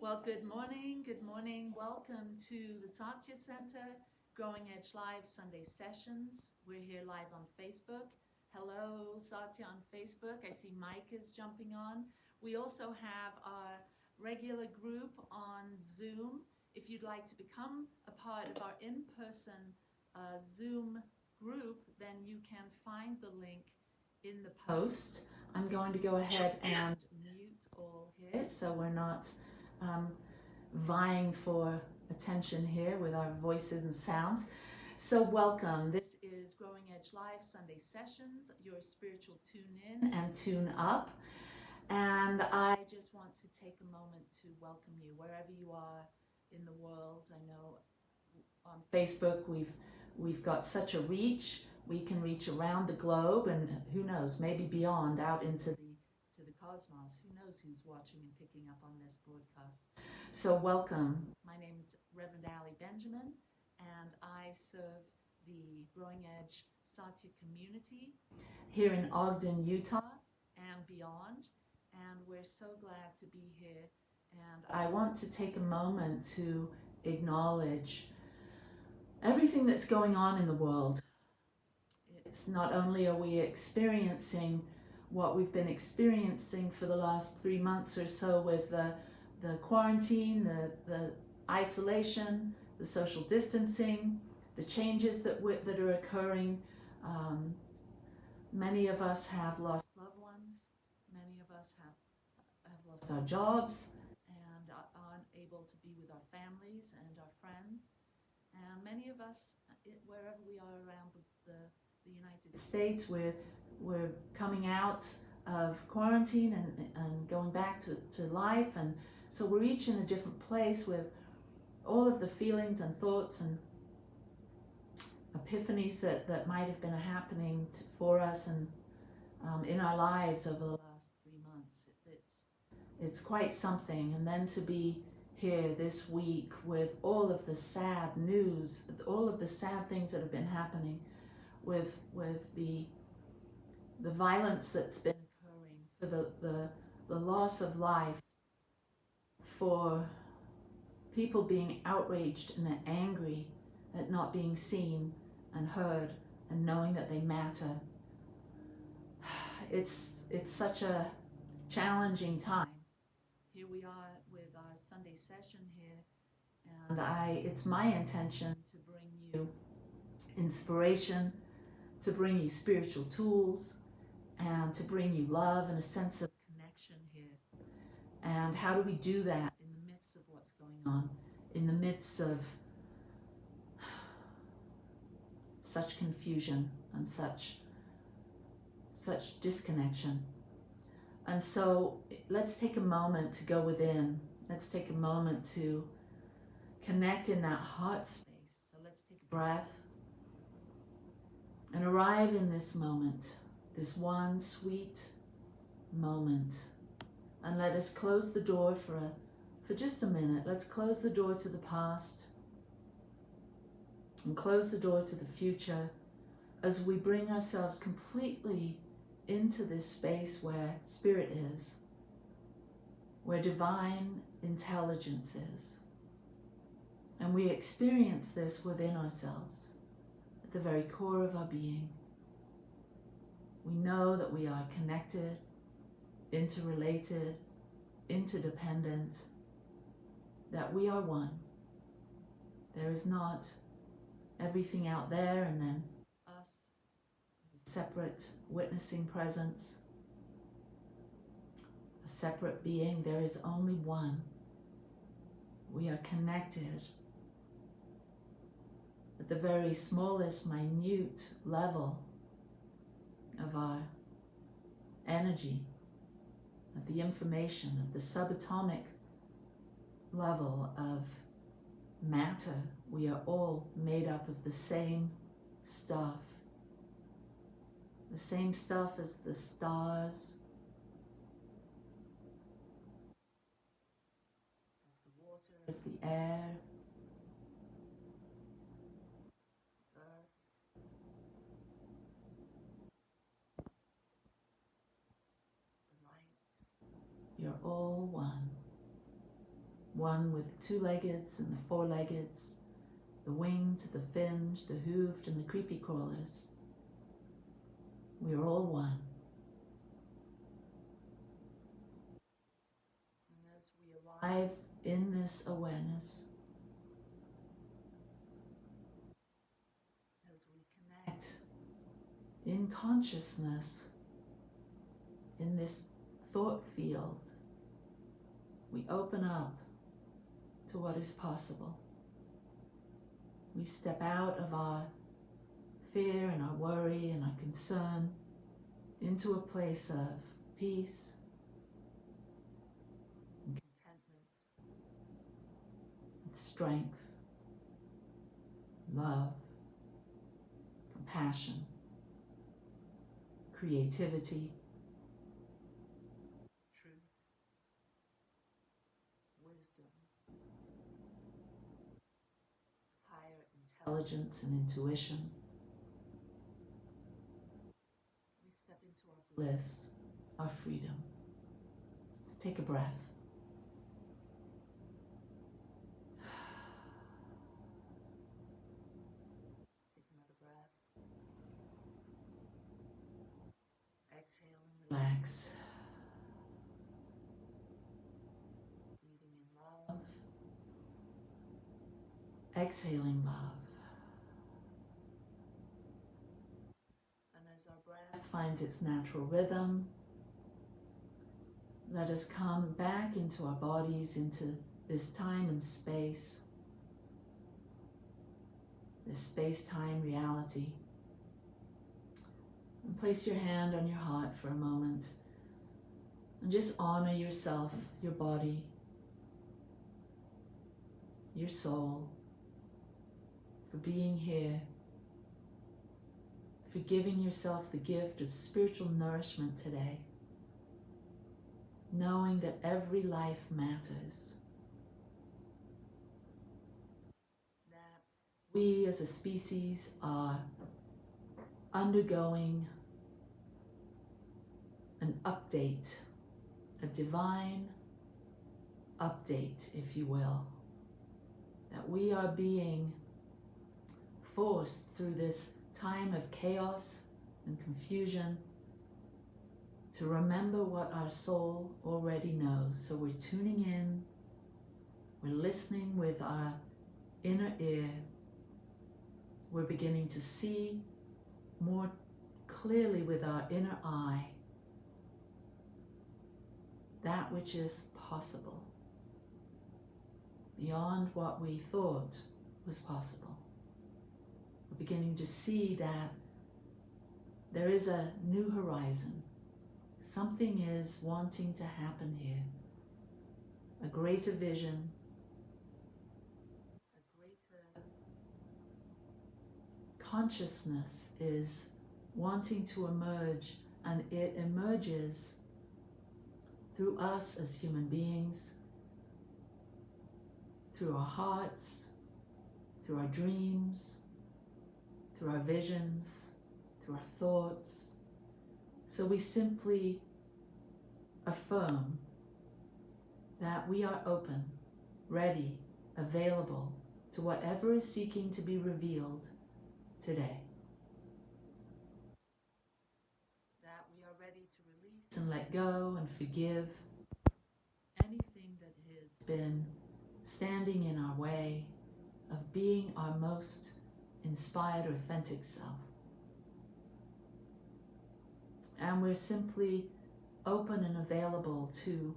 Well, good morning. Good morning. Welcome to the Satya Center, Growing Edge Live Sunday Sessions. We're here live on Facebook. Hello, Satya on Facebook. I see Mike is jumping on. We also have our regular group on Zoom. If you'd like to become a part of our in-person Zoom group, then you can find the link in the post. I'm going to go ahead and mute all here so we're not vying for attention here with our voices and sounds. So welcome. This is Growing Edge Live Sunday Sessions, your spiritual tune in and tune up. And I just want to take a moment to welcome you wherever you are in the world. I know on Facebook we've got such a reach. We can reach around the globe and who knows, maybe beyond, out into the cosmos. Who knows who's watching and picking up on this broadcast. So welcome. My name is Reverend Ali Benjamin, and I serve the Growing Edge Satya community here in Ogden, Utah, and beyond. And we're so glad to be here. And I want to take a moment to acknowledge everything that's going on in the world. It's not only are we experiencing what we've been experiencing for the last 3 months or so with the quarantine, the isolation, the social distancing, the changes that are occurring. Many of us have lost loved ones. Many of us have lost our jobs and are unable to be with our families and our friends. And many of us, wherever we are around the United States, we're coming out of quarantine and going back to life, and so we're each in a different place with all of the feelings and thoughts and epiphanies that might have been happening for us and in our lives over the last 3 months. It's quite something. And then to be here this week with all of the sad news, all of the sad things that have been happening with the violence that's been occurring, for the loss of life, for people being outraged and angry at not being seen and heard and knowing that they matter. It's such a challenging time. Here we are with our Sunday session here, and it's my intention to bring you inspiration, to bring you spiritual tools, and to bring you love and a sense of connection here. And how do we do that in the midst of what's going on, in the midst of such confusion and such disconnection? And so let's take a moment to go within. Let's take a moment to connect in that heart space. So let's take a breath and arrive in this moment, this one sweet moment. And let us close the door for just a minute. Let's close the door to the past and close the door to the future as we bring ourselves completely into this space where spirit is, where divine intelligence is. And we experience this within ourselves, at the very core of our being. We know that we are connected, interrelated, interdependent, that we are one. There is not everything out there and then us as a separate witnessing presence, a separate being. There is only one. We are connected at the very smallest, minute level of our energy, of the information, of the subatomic level of matter. We are all made up of the same stuff as the stars, as the water, as the air, earth. You're all one one with the two-leggeds and the four-leggeds, the winged, the finned, the hooved, and the creepy crawlers. We are all one. And as we arrive in this awareness, as we connect in consciousness in this thought field, we open up to what is possible. We step out of our fear and our worry and our concern into a place of peace and contentment and strength, love, compassion, creativity, truth, wisdom, higher intelligence and intuition. We step into our bliss, our freedom. Let's take a breath. Take another breath. Exhale and relax. Breathing in love. Exhaling love. And as our breath finds its natural rhythm, let us come back into our bodies, into this time and space, this space-time reality. And place your hand on your heart for a moment and just honor yourself, your body, your soul, for being here, for giving yourself the gift of spiritual nourishment today, knowing that every life matters, that we as a species are undergoing an update, a divine update, if you will, that we are being forced through this time of chaos and confusion to remember what our soul already knows. So we're tuning in, we're listening with our inner ear, we're beginning to see more clearly with our inner eye that which is possible, beyond what we thought was possible. We're beginning to see that there is a new horizon. Something is wanting to happen here. A greater vision, a greater consciousness is wanting to emerge, and it emerges through us as human beings, through our hearts, through our dreams, through our visions, through our thoughts. So we simply affirm that we are open, ready, available to whatever is seeking to be revealed today. That we are ready to release and let go and forgive anything that has been standing in our way of being our most inspired, authentic self. And we're simply open and available to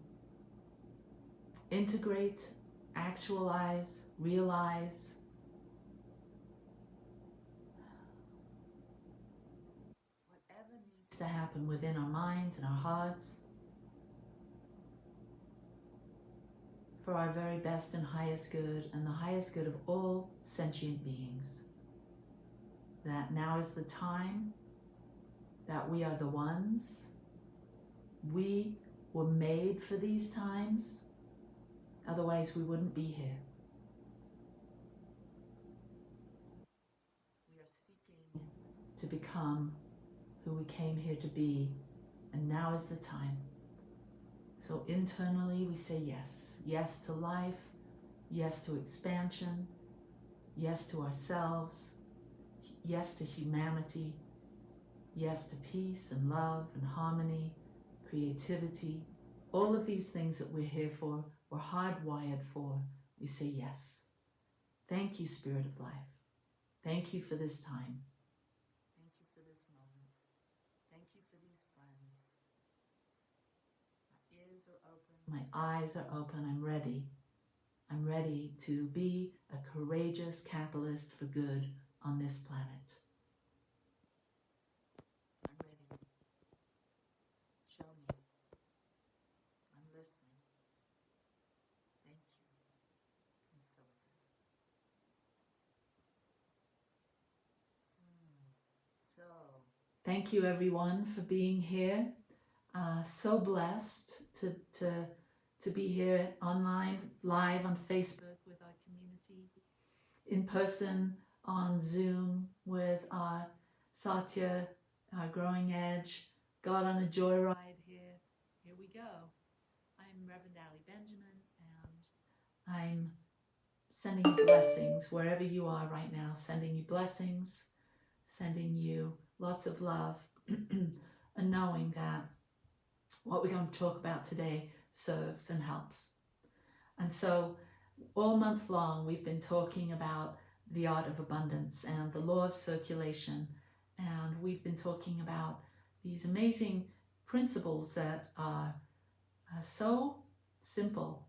integrate, actualize, realize whatever needs to happen within our minds and our hearts for our very best and highest good, and the highest good of all sentient beings. That now is the time, that we are the ones. We were made for these times, otherwise we wouldn't be here. We are seeking to become who we came here to be, and now is the time. So internally we say yes. Yes to life, yes to expansion, yes to ourselves, yes to humanity, yes to peace and love and harmony, creativity, all of these things that we're here for, we're hardwired for. We say yes. Thank you, Spirit of Life. Thank you for this time. Thank you for this moment. Thank you for these friends. My ears are open. My eyes are open. I'm ready. I'm ready to be a courageous catalyst for good on this planet. I'm ready. Show me. I'm listening. Thank you. And so it is. So, thank you everyone for being here. So blessed to be here online, live on Facebook with our community, in person on Zoom with our Satya, our Growing Edge, God on a Joyride here. Here we go. I'm Reverend Ali Benjamin, and I'm sending you blessings wherever you are right now, sending you blessings, sending you lots of love, and knowing that what we're going to talk about today serves and helps. And so all month long, we've been talking about the art of abundance and the law of circulation. And we've been talking about these amazing principles that are so simple,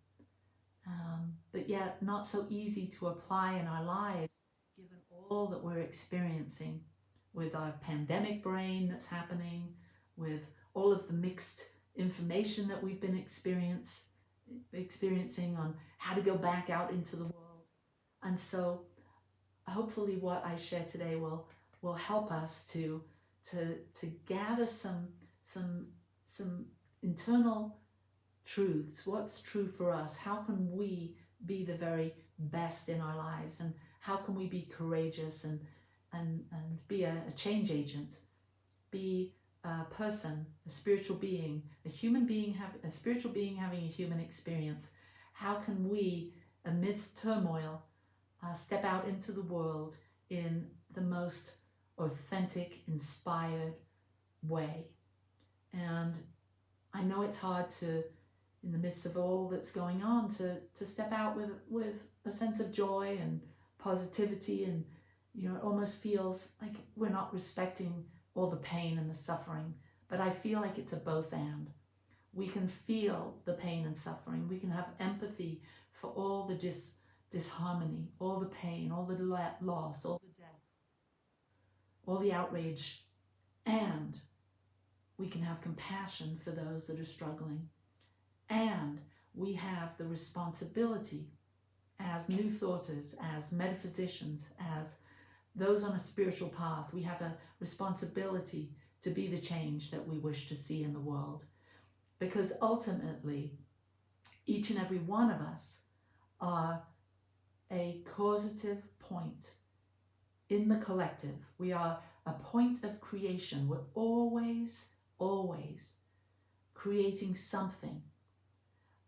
but yet not so easy to apply in our lives, given all that we're experiencing with our pandemic brain that's happening, with all of the mixed information that we've been experiencing on how to go back out into the world. And so hopefully what I share today will help us to gather some internal truths. What's true for us? How can we be the very best in our lives? And how can we be courageous and be a change agent, be a person, a spiritual being, a human being, a spiritual being having a human experience? How can we, amidst turmoil, step out into the world in the most authentic, inspired way? And I know it's hard to, in the midst of all that's going on, to step out with a sense of joy and positivity, and it almost feels like we're not respecting all the pain and the suffering. But I feel like it's a both and. We can feel the pain and suffering. We can have empathy for all the disharmony, all the pain, all the loss, all the death, all the outrage. And we can have compassion for those that are struggling. And we have the responsibility as new thoughters, as metaphysicians, as those on a spiritual path, we have a responsibility to be the change that we wish to see in the world. Because ultimately, each and every one of us are a causative point in the collective. We are a point of creation. We're always creating something.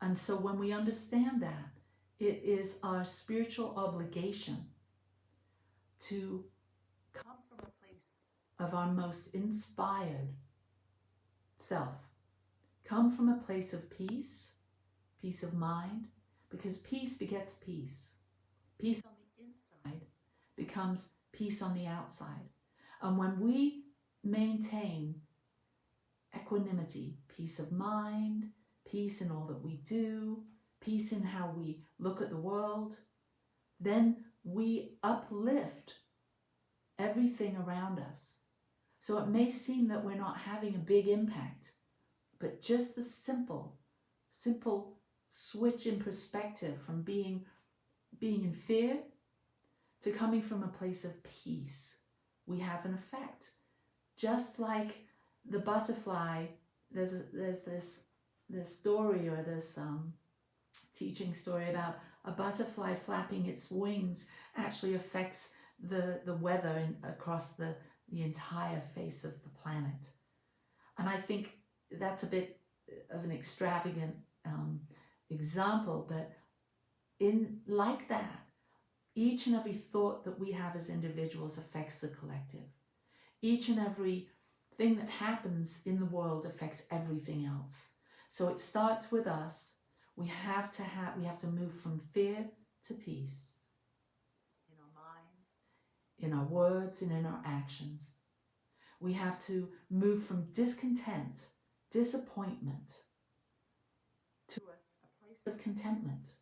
And so when we understand that, it is our spiritual obligation to come from a place of our most inspired self. Come from a place of peace, peace of mind, because peace begets peace. Peace on the inside becomes peace on the outside. And when we maintain equanimity, peace of mind, peace in all that we do, peace in how we look at the world, then we uplift everything around us. So it may seem that we're not having a big impact, but just the simple switch in perspective from being in fear to coming from a place of peace, we have an effect. Just like the butterfly, there's this story, or this teaching story about a butterfly flapping its wings actually affects the weather across the entire face of the planet. And I think that's a bit of an extravagant example, but like that, each and every thought that we have as individuals affects the collective. Each and every thing that happens in the world affects everything else. So it starts with us. We have to move from fear to peace in our minds, in our words, and in our actions. We have to move from discontent, disappointment, to a place of contentment.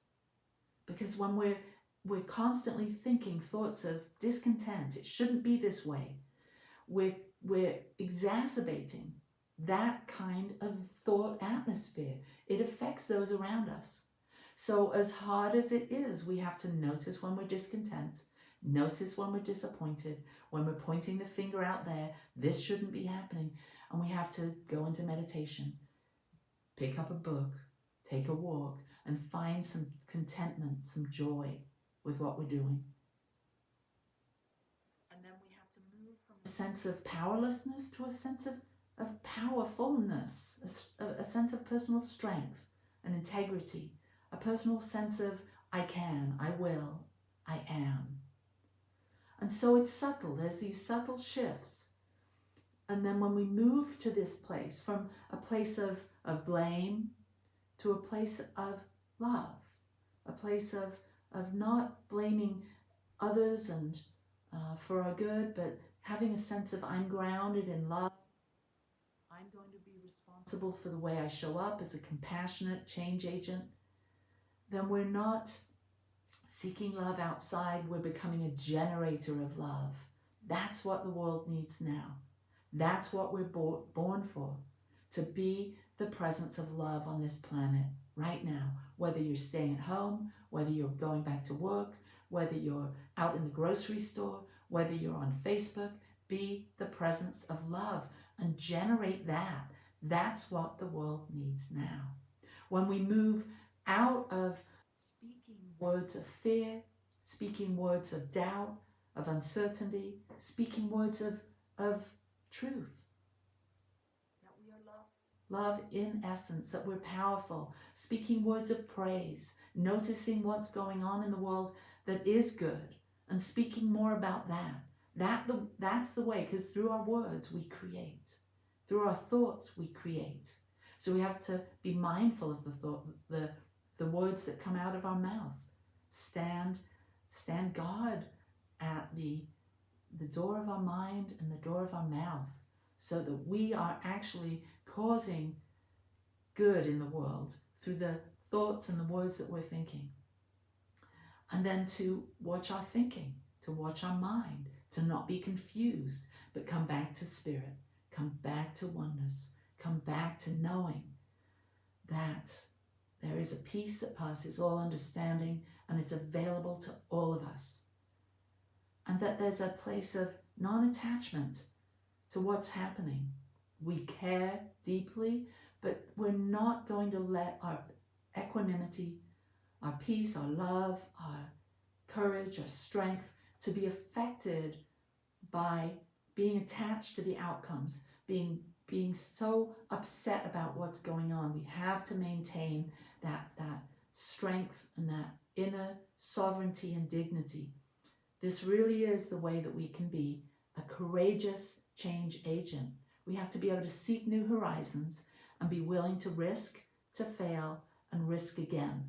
Because when we're constantly thinking thoughts of discontent, it shouldn't be this way, we're exacerbating that kind of thought atmosphere. It affects those around us. So as hard as it is, we have to notice when we're discontent, notice when we're disappointed, when we're pointing the finger out there, this shouldn't be happening. And we have to go into meditation, pick up a book, take a walk, and find some contentment, some joy with what we're doing. And then we have to move from a sense of powerlessness to a sense of powerfulness, a sense of personal strength and integrity, a personal sense of I can, I will, I am. And so it's subtle. There's these subtle shifts. And then when we move to this place, from a place of blame to a place of love, a place of not blaming others and for our good, but having a sense of I'm grounded in love. I'm going to be responsible for the way I show up as a compassionate change agent. Then we're not seeking love outside, we're becoming a generator of love. That's what the world needs now. That's what we're born for, to be the presence of love on this planet right now. Whether you're staying at home, whether you're going back to work, whether you're out in the grocery store, whether you're on Facebook, be the presence of love and generate that. That's what the world needs now. When we move out of speaking words of fear, speaking words of doubt, of uncertainty, speaking words of truth, that we are loved. Love in essence, that we're powerful, speaking words of praise, noticing what's going on in the world that is good, and speaking more about that. That's the way, because through our words we create. Through our thoughts we create. So we have to be mindful of the words that come out of our mouth. Stand guard at the door of our mind and the door of our mouth, so that we are actually causing good in the world through the thoughts and the words that we're thinking. And then to watch our thinking, to watch our mind, to not be confused, but come back to spirit, come back to oneness, come back to knowing that there is a peace that passes all understanding, and it's available to all of us. And that there's a place of non-attachment to what's happening. We care deeply, but we're not going to let our equanimity, our peace, our love, our courage, our strength to be affected by being attached to the outcomes, being so upset about what's going on. We have to maintain that strength and that inner sovereignty and dignity. This really is the way that we can be a courageous change agent. We have to be able to seek new horizons and be willing to risk, to fail, and risk again.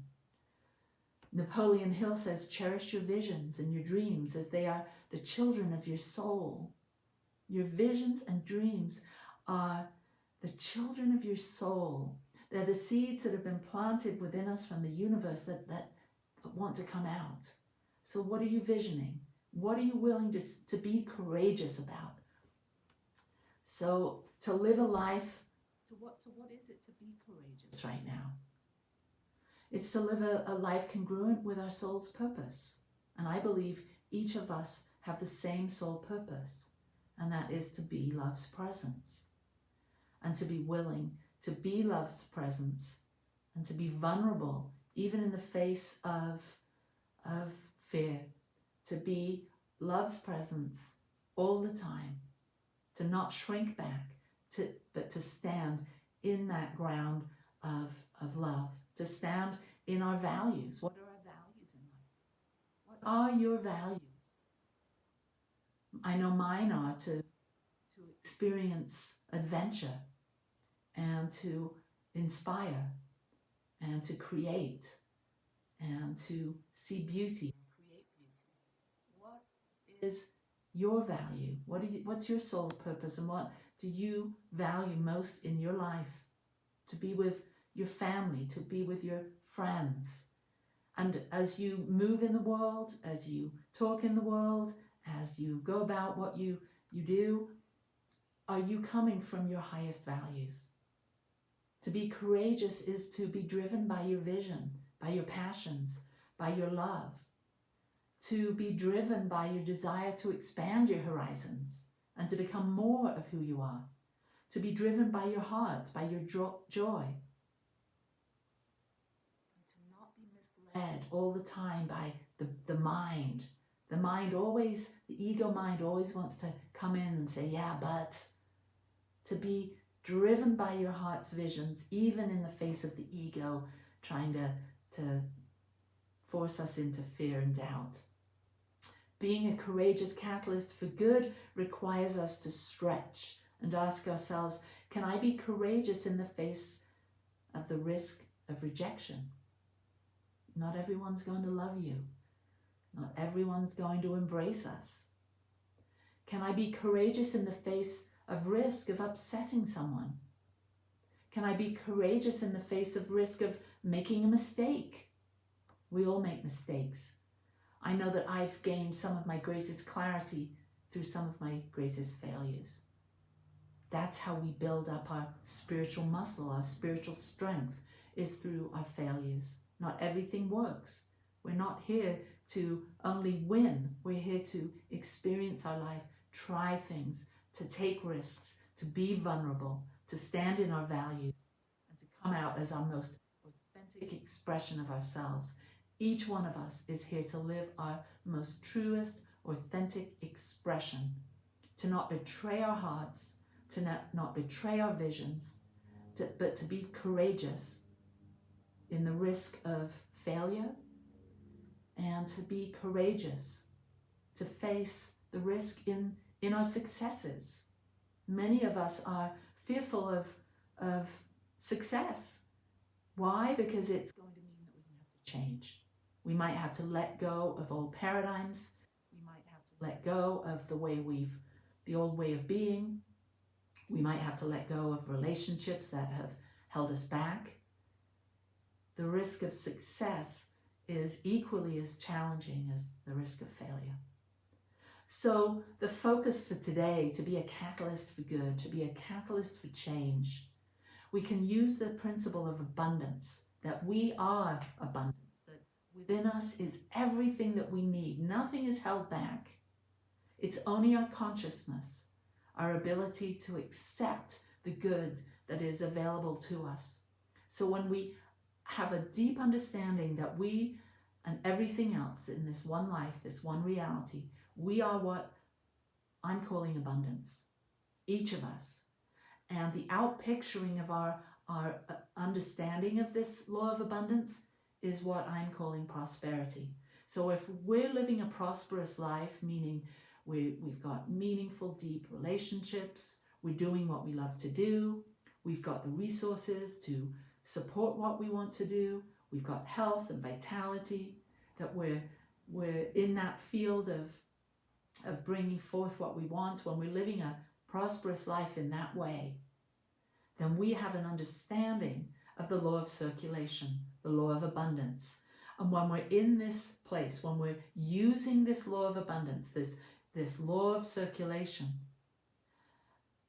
Napoleon Hill says, cherish your visions and your dreams as they are the children of your soul. Your visions and dreams are the children of your soul. They're the seeds that have been planted within us from the universe that want to come out. So what are you visioning? What are you willing to be courageous about? So to live a life, so what is it to be courageous right now? It's to live a life congruent with our soul's purpose. And I believe each of us have the same soul purpose, and that is to be love's presence, and to be willing to be love's presence, and to be vulnerable even in the face of fear, to be love's presence all the time, to not shrink back, but to stand in that ground of love, to stand in our values. What are our values are your values? I know mine are to experience adventure and to inspire and to create and to see beauty, create beauty. What is your value? What's your soul's purpose, and what do you value most in your life? To be with your family, to be with your friends. And as you move in the world, as you talk in the world, as you go about what you do, are you coming from your highest values? To be courageous is to be driven by your vision, by your passions, by your love. To be driven by your desire to expand your horizons and to become more of who you are. To be driven by your heart, by your joy. And to not be misled all the time by the mind. The mind always, the ego mind always wants to come in and say, yeah, but. To be driven by your heart's visions, even in the face of the ego trying to force us into fear and doubt. Being a courageous catalyst for good requires us to stretch and ask ourselves, can I be courageous in the face of the risk of rejection? Not everyone's going to love you. Not everyone's going to embrace us. Can I be courageous in the face of risk of upsetting someone? Can I be courageous in the face of risk of making a mistake? We all make mistakes. I know that I've gained some of my greatest clarity through some of my greatest failures. That's how we build up our spiritual muscle, our spiritual strength, is through our failures. Not everything works. We're not here to only win. We're here to experience our life, try things, to take risks, to be vulnerable, to stand in our values, and to come out as our most authentic expression of ourselves. Each one of us is here to live our most truest, authentic expression, to not betray our hearts, to not betray our visions, but to be courageous in the risk of failure, and to be courageous to face the risk in our successes. Many of us are fearful of success. Why? Because it's going to mean that we're going to have to change. We might have to let go of old paradigms. We might have to let go of the old way of being. We might have to let go of relationships that have held us back. The risk of success is equally as challenging as the risk of failure. So the focus for today, to be a catalyst for good, to be a catalyst for change, we can use the principle of abundance, that we are abundance, that within us is everything that we need. Nothing is held back. It's only our consciousness, our ability to accept the good that is available to us. So when we have a deep understanding that we and everything else in this one life, this one reality, we are what I'm calling abundance, each of us. And the outpicturing of our understanding of this law of abundance is what I'm calling prosperity. So if we're living a prosperous life, meaning we've got meaningful, deep relationships, we're doing what we love to do, we've got the resources to support what we want to do, we've got health and vitality, that we're in that field of bringing forth what we want, when we're living a prosperous life in that way, then we have an understanding of the law of circulation, the law of abundance. And when we're in this place, when we're using this law of abundance, this law of circulation,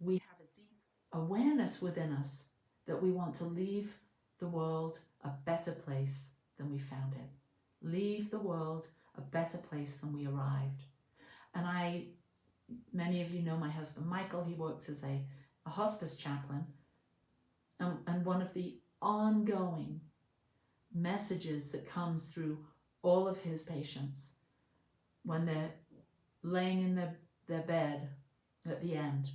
we have a deep awareness within us that we want to leave the world a better place than we found it. Leave the world a better place than we arrived. And many of you know my husband Michael. He works as a hospice chaplain, and one of the ongoing messages that comes through all of his patients when they're laying in their bed at the end,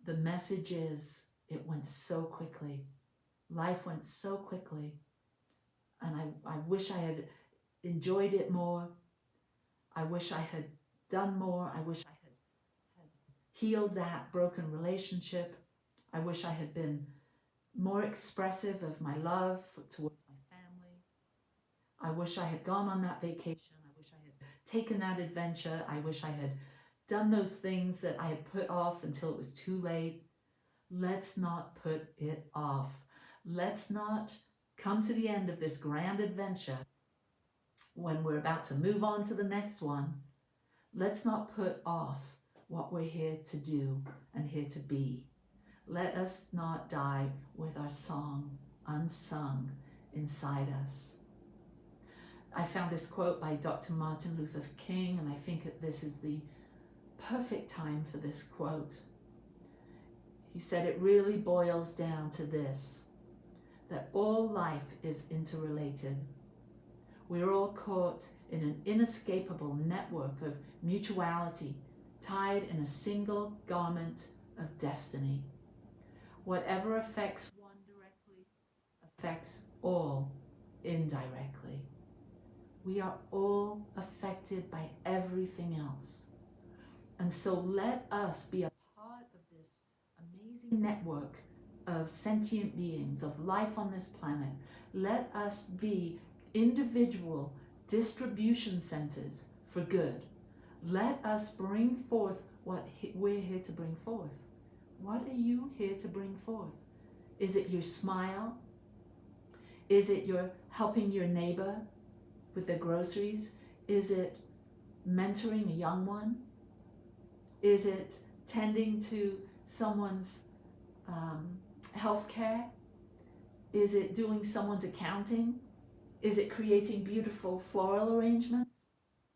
the message is, it went so quickly. Life went so quickly, and I wish I had enjoyed it more. I wish I had done more. I wish I had healed that broken relationship. I wish I had been more expressive of my love towards my family. I wish I had gone on that vacation. I wish I had taken that adventure. I wish I had done those things that I had put off until it was too late. Let's not put it off. Let's not come to the end of this grand adventure when we're about to move on to the next one. Let's not put off what we're here to do and here to be. Let us not die with our song unsung inside us. I found this quote by Dr. Martin Luther King, and I think that this is the perfect time for this quote. He said, it really boils down to this, that all life is interrelated. We're all caught in an inescapable network of mutuality, tied in a single garment of destiny. Whatever affects one directly affects all indirectly. We are all affected by everything else. And so let us be a part of this amazing network of sentient beings, of life on this planet. Let us be individual distribution centers for good. Let us bring forth what we're here to bring forth. What are you here to bring forth? Is it your smile? Is it your helping your neighbor with their groceries? Is it mentoring a young one? Is it tending to someone's health care? Is it doing someone's accounting? Is it creating beautiful floral arrangements?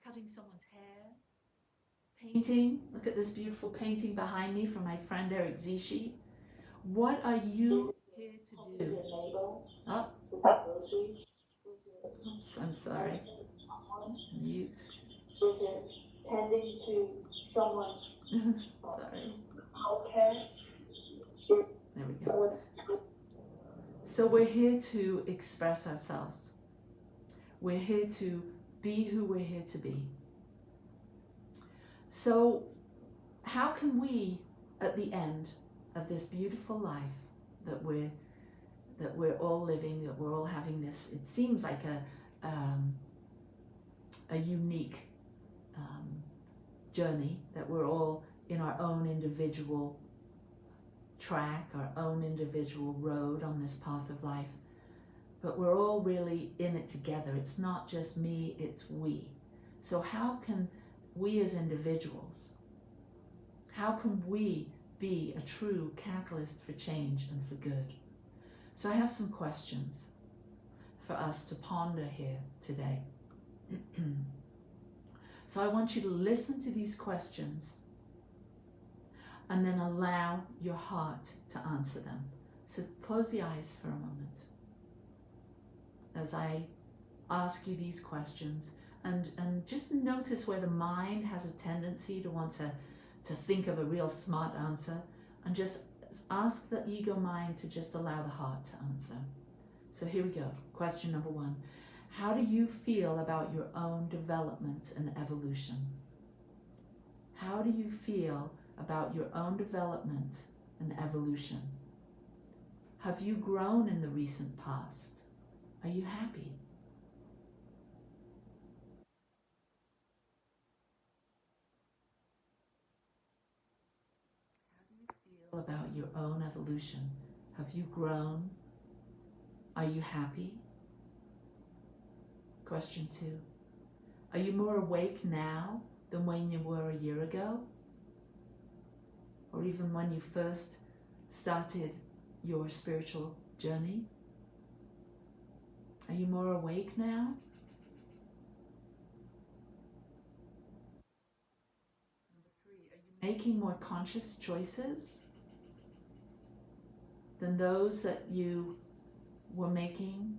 Cutting someone's hair? Painting? Look at this beautiful painting behind me from my friend Eric Zishi. What are you here to do? Oh. Oops, I'm sorry. Mute. Is it tending to someone's sorry. Healthcare? There we go. So we're here to express ourselves. We're here to be who we're here to be. So how can we, at the end of this beautiful life that we're all living, that we're all having this, it seems like a unique journey, that we're all in our own individual track, our own individual road on this path of life, but we're all really in it together. It's not just me, it's we. So how can we as individuals, how can we be a true catalyst for change and for good? So I have some questions for us to ponder here today. So I want you to listen to these questions and then allow your heart to answer them. So close the eyes for a moment as I ask you these questions, and just notice where the mind has a tendency to want to think of a real smart answer, and just ask the ego mind to just allow the heart to answer. So here we go. Question number one. How do you feel about your own development and evolution? How do you feel about your own development and evolution? Have you grown in the recent past? Are you happy? How do you feel about your own evolution? Have you grown? Are you happy? Question two. Are you more awake now than when you were a year ago? Or even when you first started your spiritual journey? Are you more awake now? Number three, are you making more conscious choices than those that you were making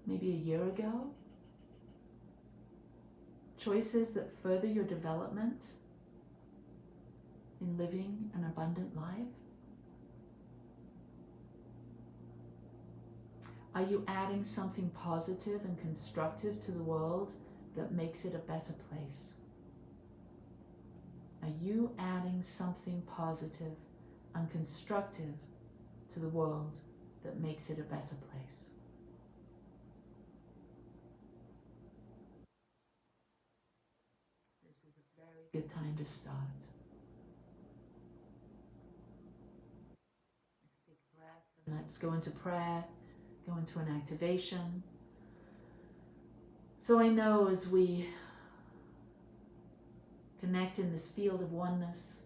maybe a year ago? Choices that further your development in living an abundant life? Are you adding something positive and constructive to the world that makes it a better place? Are you adding something positive and constructive to the world that makes it a better place? This is a very good time to start. Let's take a breath and let's go into prayer, go into an activation. So I know as we connect in this field of oneness,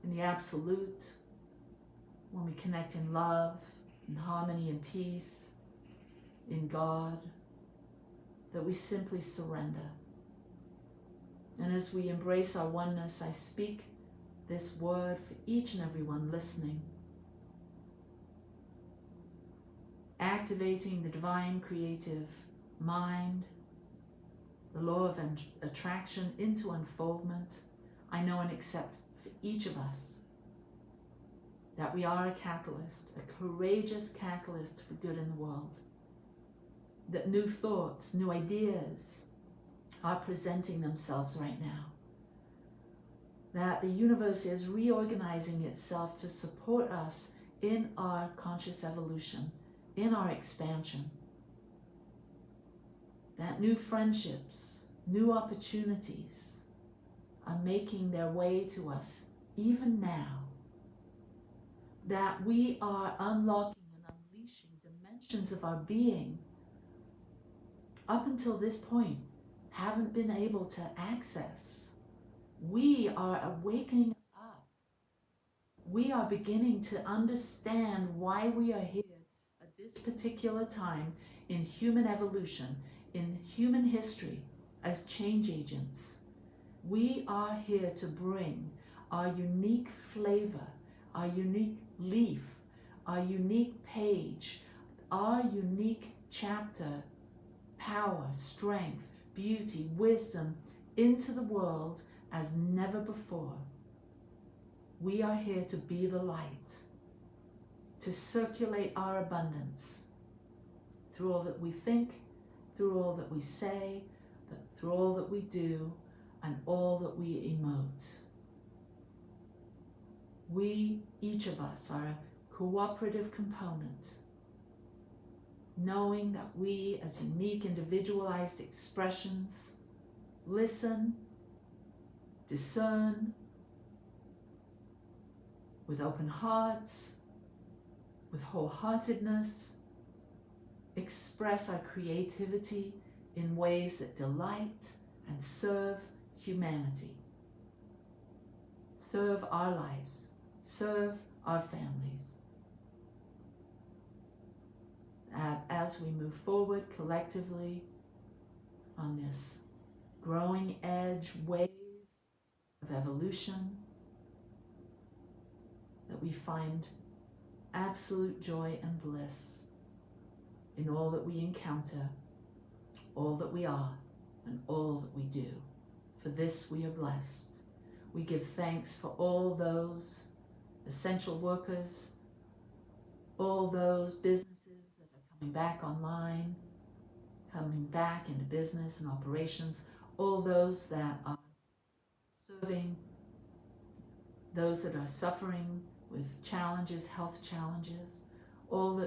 in the absolute, when we connect in love, in harmony and peace, in God, that we simply surrender. And as we embrace our oneness, I speak this word for each and every one listening, activating the divine creative mind, the law of attraction into unfoldment. I know and accept for each of us that we are a catalyst, a courageous catalyst for good in the world. That new thoughts, new ideas are presenting themselves right now. That the universe is reorganizing itself to support us in our conscious evolution, in our expansion. That new friendships, new opportunities are making their way to us even now. That we are unlocking and unleashing dimensions of our being up until this point haven't been able to access. We are awakening up. We are beginning to understand why we are here at this particular time in human evolution, in human history, as change agents. We are here to bring our unique flavor, our unique leaf, our unique page, our unique chapter, power, strength, beauty, wisdom into the world as never before. We are here to be the light, to circulate our abundance through all that we think, through all that we say, through all that we do, and all that we emote. We, each of us, are a cooperative component, knowing that we, as unique, individualized expressions, listen, discern, with open hearts, with wholeheartedness, express our creativity in ways that delight and serve humanity, serve our lives, serve our families. As we move forward collectively on this growing edge wave of evolution, that we find absolute joy and bliss in all that we encounter, all that we are, and all that we do. For this we are blessed. We give thanks for all those essential workers, all those businesses that are coming back online, coming back into business and operations, all those that are serving, those that are suffering with challenges, health challenges, all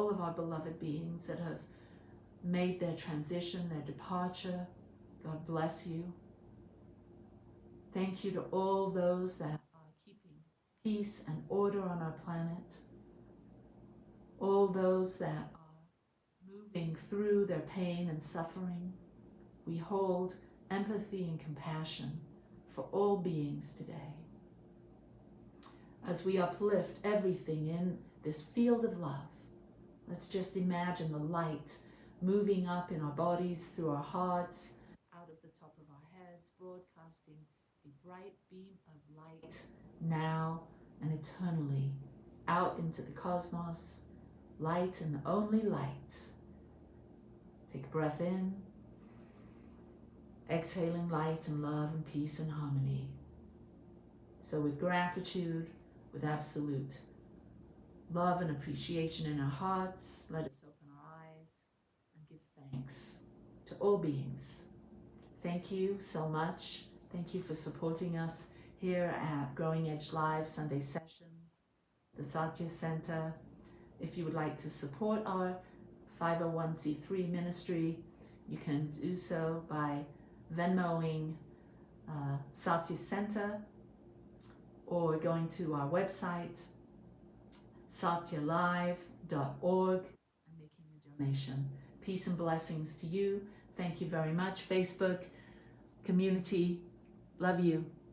of our beloved beings that have made their transition, their departure. God bless you. Thank you to all those that are keeping peace and order on our planet, all those that are moving through their pain and suffering. We hold empathy and compassion for all beings today. As we uplift everything in this field of love, let's just imagine the light moving up in our bodies, through our hearts, out of the top of our heads, broadcasting a bright beam of light now and eternally out into the cosmos. Light and only light. Take a breath in, exhaling light and love and peace and harmony. So with gratitude, with absolute love and appreciation in our hearts, let us open our eyes and give thanks to all beings. Thank you so much Thank you for supporting us here at Growing Edge Live Sunday Sessions, the Satya Center. If you would like to support our 501c3 ministry, you can do so by Venmoing Satya Center or going to our website, satyalive.org, and making a donation. Peace and blessings to you. Thank you very much, Facebook community. Love you.